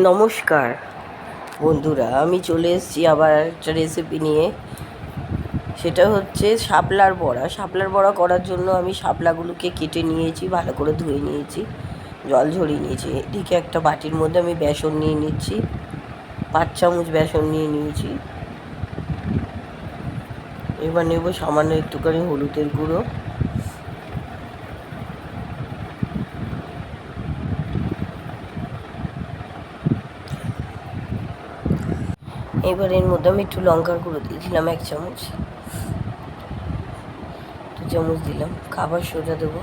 নমস্কার বন্ধুরা, আমি চলে এসেছি আবার একটা রেসিপি নিয়ে। সেটা হচ্ছে শাপলার বড়া। শাপলার বড়া করার জন্য আমি শাপলাগুলোকে কেটে নিয়েছি, ভালো করে ধুয়ে নিয়েছি, জল ঝরিয়ে নিয়েছি। এদিকে একটা বাটির মধ্যে আমি বেসন নিয়ে নিচ্ছি, 5 চামচ বেসন নিয়ে নিয়েছি। এবার নেব সামান্য একটুখানি হলুদের গুঁড়ো, এবার এর মধ্যে আমি একটু লঙ্কার গুঁড়ো দিয়েছিলাম 1 চামচ, 2 চামচ দিলাম খাবার সোডা, দেবো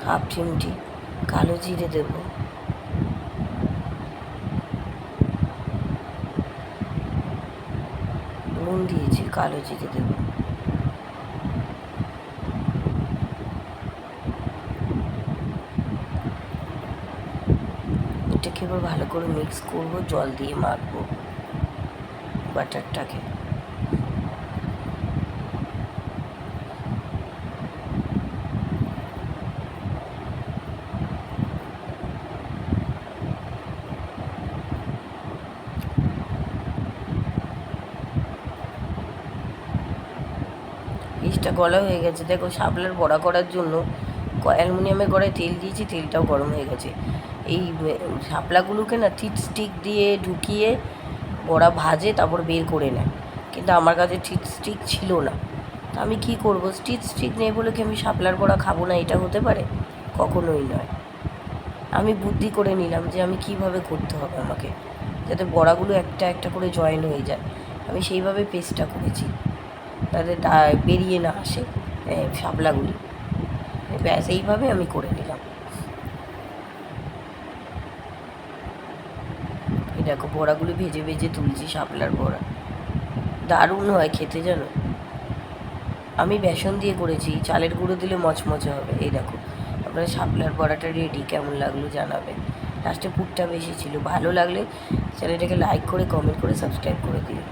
হাফ চিমটি কালো জিরে, দেবো নুন দিয়েছি, কালো জিরে দেবো, এটাকে এবার ভালো করে মিক্স করবো, জল দিয়ে মাখবো বাটারটাকে। পিসটা গলা হয়ে গেছে, দেখো। শাপলার বড়া করার জন্য অ্যালুমিনিয়ামের কড়াই তেল দিয়েছি, তেলটাও গরম হয়ে গেছে। এই শাপলাগুলোকে না টিট স্টিক দিয়ে ঢুকিয়ে বড়া ভাজে, তারপর বের করে নেয়। কিন্তু আমার কাছে টিট স্টিক ছিল না, তা আমি কী করবো? টিট স্টিক নেই বলে কি আমি শাপলার বড়া খাবো না? এটা হতে পারে? কখনোই নয়। আমি বুদ্ধি করে নিলাম যে আমি কিভাবে করতে হবে আমাকে, যাতে বড়াগুলো একটা একটা করে জয়েন হয়ে যায়। আমি সেইভাবে পেস্টটা করেছি, যাতে বেরিয়ে না আসে শাপলাগুলি। ব্যাস, এইভাবে আমি করে নিলাম। এই দেখো, বড়াগুলি ভেজে ভেজে তুলছি, শাপলার বড়া দারুণ হয় খেতে, জানো। আমি বেসন দিয়ে করেছি, চালের গুঁড়ো দিলে মচমচে হবে। এই দেখো, আপনার শাপলার বড়াটা রেডি। কেমন লাগলো জানাবেন। লাস্টে পুরটা বেশি ছিল। ভালো লাগলে চ্যানেলটাকে লাইক করে, কমেন্ট করে, সাবস্ক্রাইব করে দিও।